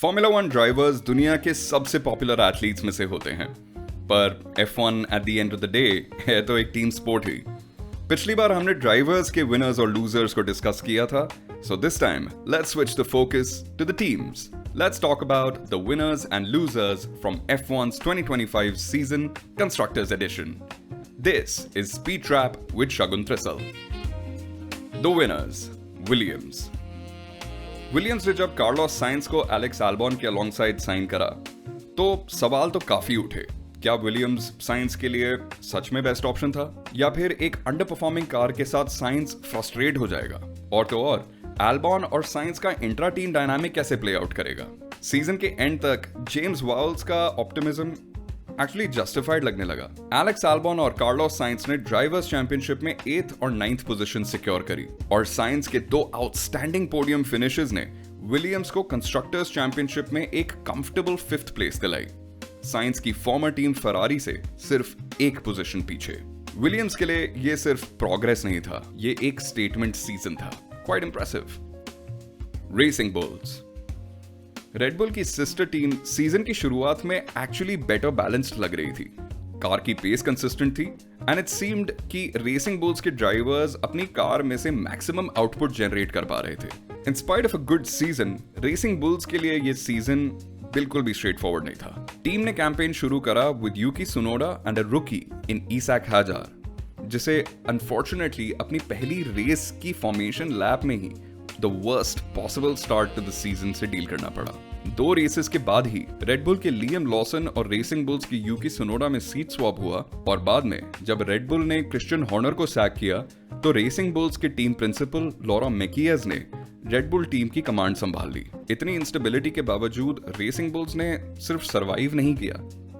Formula one drivers दुनिया के सबसे पॉपुलर एथलीट्स में से होते हैं, पर F1 eight the end of the day है तो एक टीम स्पोर्ट ही। पिछली बार हमने ड्राइवर्स के विनर्स और लूजर्स को डिस्कस किया था, so this time let's switch the focus to the teams. Let's talk about the winners and losers from F1's 2025 season Constructors Edition. This is Speed Trap with Shagun Trisal. The winners, Williams. Williams ने जब Carlos science को Alex Albon के alongside sign करा तो सवाल तो काफी उठे। क्या विलियम्स साइंस के लिए सच में बेस्ट ऑप्शन था, या फिर एक अंडर परफॉर्मिंग कार के साथ साइंस फ्रस्ट्रेट हो जाएगा? और तो और एल्बॉन और साइंस का इंट्रा टीम डायनामिक कैसे प्ले आउट करेगा? सीजन के एंड तक जेम्स वाउल्स का ऑप्टिमिज्म एक्चुअली जस्टिफाइड लगने लगा। एलेक्स एल्बॉन और कार्लोस साइंस ने ड्राइवर्स चैंपियनशिप में 8th और 9th पोजीशन सिक्योर करी, और साइंस के 2 आउटस्टैंडिंग पोडियम फिनिशेस ने विलियम्स को कंस्ट्रक्टर्स चैंपियनशिप में एक कंफर्टेबल 5th प्लेस दिलाई। साइंस की फॉर्मर टीम फरारी से सिर्फ 1 पोजीशन पीछे। विलियम्स के लिए यह सिर्फ प्रोग्रेस नहीं था, ये एक स्टेटमेंट सीजन था। Quite impressive. Racing bulls. Red bull की सिस्टर टीम सीजन की शुरुआत में एक्चुअली बेटर बैलेंस्ड लग रही थी। कार की पेस कंसिस्टेंट थी एंड इट सीम्ड कि रेसिंग बुल्स के ड्राइवर्स अपनी कार में से मैक्सिमम आउटपुट जनरेट कर पा रहे थे। इन spite of a good season, racing Bulls के लिए यह सीजन बिल्कुल भी स्ट्रेट फॉरवर्ड नहीं था। टीम ने कैंपेन शुरू करा विद यूकी सुनोडा एंड अ रूकी इन इसाक हाजार, जिसे अनफॉर्चुनेटली अपनी पहली रेस की फॉर्मेशन लैप में ही the worst possible start to the season से डील करना पड़ा। 2 रेसेस के बाद ही रेड बुल के लियम लॉसन और रेसिंग बुल्स की यूकी सुनोडा में सीट स्वैप हुआ, और बाद में जब रेड बुल ने क्रिश्चियन हॉर्नर को सैक किया तो रेसिंग बुल्स के टीम प्रिंसिपल लॉरा मैकियज ने रेड बुल टीम की कमांड संभाल ली। इतनी इंस्टेबिलिटी के बावजूद रेसिंग बुल्स ने सिर्फ सर्वाइव नहीं किया,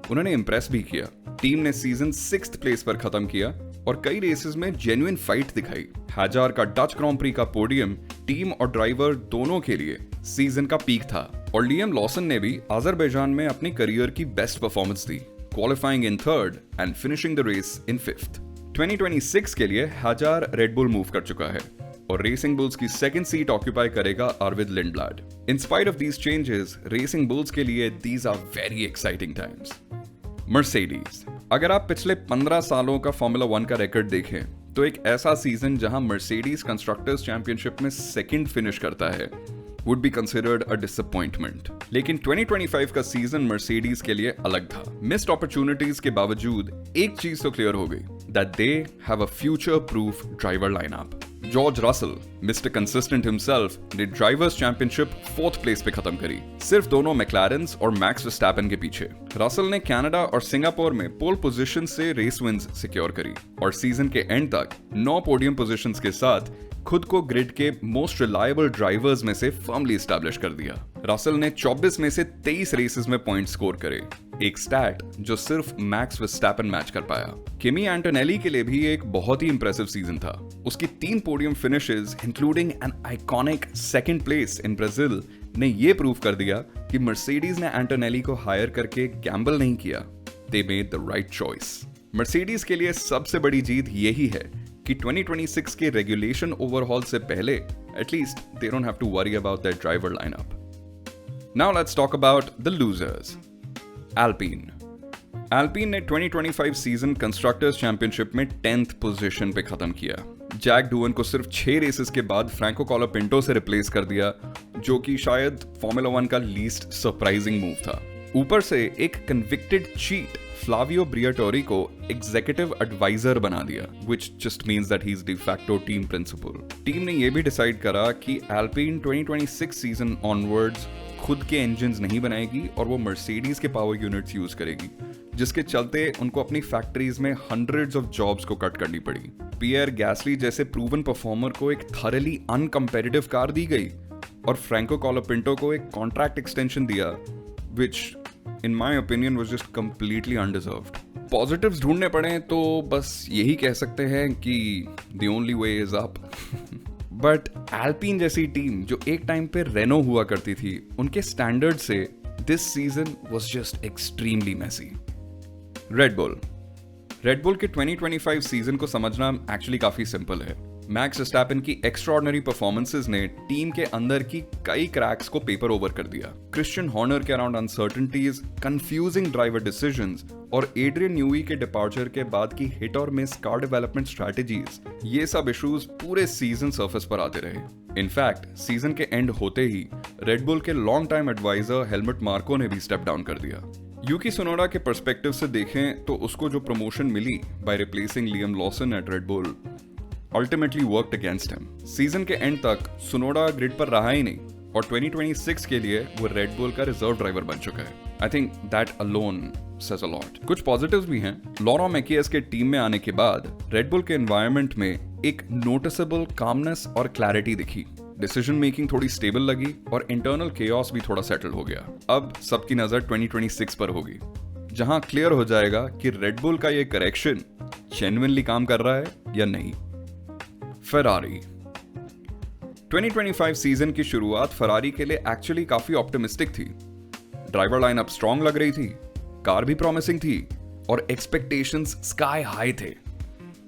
उन्होंने इंप्रेस भी किया। टीम ने सीजन 6th प्लेस पर खत्म किया और कई रेसेस में जेन्युइन फाइट दिखाई। हाजार का डच ग्रांड प्री का पोडियम टीम और ड्राइवर दोनों के लिए सीजन का पीक था, और लियम लॉसन ने भी अजरबैजान में अपनी करियर की बेस्ट परफॉर्मेंस दी, qualifying in 3rd and finishing the race in 5th। 2026 के लिए हाजार रेड बुल मूव कर चुका है और रेसिंग बुल्स की 2nd सीट ऑक्यूपाई करेगा Arvid Lindblad. In spite of these changes, Racing Bulls के लिए these are very exciting times. Mercedes. अगर आप पिछले 15 सालों का फॉर्मूला 1 का रिकॉर्ड देखें तो एक ऐसा सीजन जहां मर्सिडीज कंस्ट्रक्टर्स चैंपियनशिप में 2nd फिनिश करता है would be considered a disappointment। लेकिन 2025 का सीजन मर्सिडीज के लिए अलग था। मिस्ड अपॉर्चुनिटीज के बावजूद एक चीज तो क्लियर हो गई, that they have a future-proof driver lineup। George Russell, mister consistent himself, ने ड्राइवर्स चैंपियनशिप 4th प्लेस पे खत्म करी, सिर्फ दोनों मैक्लारेंस और मैक्स वर्स्टैपेन के पीछे। रसल ने कनाडा और सिंगापुर में पोल पोजीशन से रेस विंस सिक्योर करी, और सीजन के एंड तक 9 पोडियम पोजीशंस के साथ खुद को ग्रिड के मोस्ट रिलायबल ड्राइवर्स में से फर्मली एस्टैब्लिश कर दिया। रसल ने 24 में से 23 रेसेस में पॉइंट स्कोर करे, एक स्टैट जो सिर्फ मैक्स वर्स्टैपेन मैच कर पाया। किमी एंटोनेली के लिए भी एक बहुत ही इंप्रेसिव सीजन था। उसकी 3 podium finishes including an iconic 2nd place in Brazil ने यह प्रूव कर दिया कि मर्सिडीज ने एंटोनेली को हायर करके गैम्बल नहीं किया, they made the right choice. Mercedes के लिए सबसे बड़ी जीत यही है कि 2026 के रेगुलेशन ओवरहॉल से पहले at least they don't have to worry about that driver lineup. Now let's talk about the losers. Alpine ने 2025 सीजन कंस्ट्रक्टर्स चैंपियनशिप में 10th पोजीशन पे खत्म किया। जैक डुवन को सिर्फ 6 रेसेस के बाद फ्रैंको कॉलापिंटो से रिप्लेस कर दिया, जो कि शायद फॉर्मूला 1 का लीस्ट सरप्राइजिंग मूव था। ऊपर से एक कन्विक्टेड चीट फ्लावियो ब्रियाटोरी को एग्जीक्यूटिव एडवाइजर बना दिया, which just means that he's de facto team principal. Team ने यह भी डिसाइड करा कि एल्पीन 2026 सीजन ऑनवर्ड्स खुद के इंजन्स नहीं बनाएगी और वो मर्सिडीज के पावर यूनिट्स यूज करेगी, जिसके चलते उनको अपनी फैक्ट्रीज में हंड्रेड्स ऑफ जॉब्स को कट करनी पड़ी। पियर गैसली जैसे प्रूवन परफॉर्मर को एक थॉरली अनकंपेटिटिव कार दी गई, और फ्रैंको कॉलापिंटो को एक कॉन्ट्रैक्ट एक्सटेंशन दिया, which in my opinion was just completely undeserved। Positives ढूंढने पड़े तो बस यही कह सकते हैं कि the only way is up। But Alpine जैसी टीम जो एक टाइम पे रेनो हुआ करती थी, उनके स्टैंडर्ड से this season was just extremely messy. Red Bull के 2025 सीजन को समझना एक्चुअली काफी सिंपल है। मैक्स वर्स्टैपेन की एक्स्ट्राऑर्डिनरी परफॉर्मेंसेस ने टीम के अंदर की कई क्रैक्स को पेपर ओवर कर दिया। क्रिश्चियन हॉर्नर के around uncertainties, confusing driver decisions और एड्रियन न्यूई के डिपार्चर के बाद की हिट और मिस कार डेवलपमेंट स्ट्रैटेजीज, ये सब इश्यूज पूरे सीजन सरफेस पर आते रहे। इनफैक्ट सीजन के एंड होते ही रेड बुल के long time advisor Helmut Marko ने भी स्टेप डाउन कर दिया। यूकी सुनोडा के पर्सपेक्टिव से देखें तो उसको जो प्रमोशन मिली by replacing Liam Lawson at Red Bull ultimately worked against him. Season के एंड तक सुनोडा ग्रिड पर रहा ही नहीं और 2026 के लिए वो रेड बुल का रिजर्व ड्राइवर बन चुका है। I think that alone says a lot. कुछ पॉजिटिव्स भी हैं। लॉरा मैकियस के टीम में आने के बाद रेड बुल के एनवायरनमेंट में एक नोटिसेबल कामनेस और क्लैरिटी दिखी। डिसीजन मेकिंग थोड़ी स्टेबल लगी और इंटरनल केओस भी थोड़ा सेटल हो गया। अब सबकी नजर 2026 पर होगी, जहां क्लियर हो जाएगा कि रेड बुल का ये करेक्शन जेन्युइनली काम कर रहा है या नहीं। फरारी 2025 सीजन की शुरुआत फरारी के लिए एक्चुअली काफी ऑप्टिमिस्टिक थी। ड्राइवर लाइनअप स्ट्रॉन्ग लग रही थी, कार भी प्रॉमिसिंग थी और एक्सपेक्टेशंस स्काई हाई थे।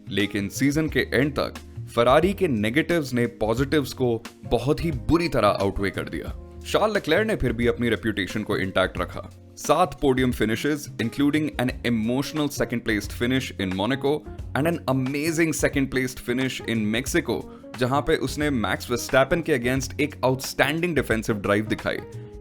लेकिन सीजन के एंड तक फरारी के नेगेटिव्स ने पॉजिटिव्स को बहुत ही बुरी तरह आउटवे कर दिया। शार्ल लेक्लेयर ने फिर भी अपनी रेप्यूटेशन को इंटैक्ट रखा। 7 podium finishes including an emotional second placed finish in Monaco and an amazing second placed finish in Mexico, जहां पे उसने मैक्स वर्स्टैपेन के अगेंस्ट एक आउटस्टैंडिंग डिफेंसिव ड्राइव दिखाई।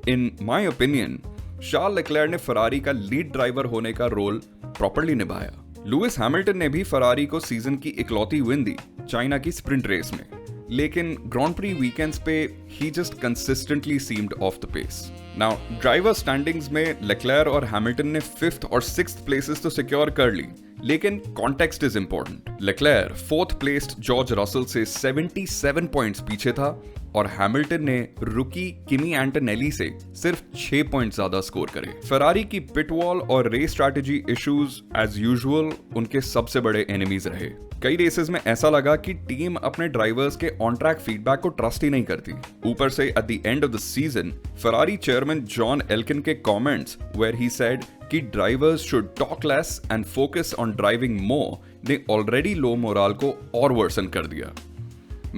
इन माय ओपिनियन शार्ल लेक्लेयर ने फरारी का लीड ड्राइवर होने का रोल प्रॉपर्ली निभाया। लुइस हैमिल्टन ने भी फरारी को सीजन की इकलौती विन दी चाइना की स्प्रिंट रेस में, लेकिन ग्रांड प्री वीकेंड्स पे ही just consistently seemed off the pace. Now driver standings में लेक्लेयर और हैमिल्टन ने 5th और 6th प्लेसेस तो सिक्योर कर ली, लेकिन context is important. LeClair 4th placed George Russell से 77 पॉइंट्स पीछे था और हैमिल्टन ने रुकी किमी एंटोनेली से सिर्फ 6 पॉइंट ज्यादा स्कोर करे। फरारी की पिट वॉल और race strategy issues as usual उनके सबसे बड़े एनिमीज रहे। कई रेसेस में ऐसा लगा कि टीम अपने ड्राइवर्स के ऑन ट्रैक फीडबैक को ट्रस्ट ही नहीं करती। ऊपर से at the end of the season Ferrari chairman John Elkann के कमेंट्स वेयर ही सेड कि drivers should talk less and focus on driving more ने ऑलरेडी लो मोराल को और वर्सन कर दिया।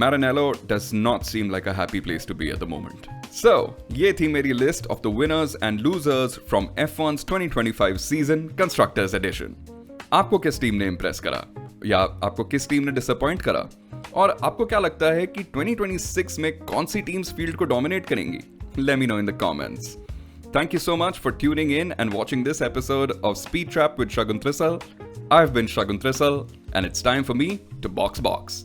Maranello does not seem like a happy place to be at the moment. So, ये थी मेरी list of the winners and losers from F1's 2025 season Constructors Edition. आपको किस टीम ने इम्प्रेस करा या आपको किस टीम ने डिसअपॉइंट करा, और आपको क्या लगता है कि 2026 में कौन सी टीम्स फील्ड को डोमिनेट करेंगी? Let me know in the comments. Thank you so much for tuning in and watching this episode of Speed Trap with Shagun Thrissel. I've been Shagun Thrissel and it's time for me to box.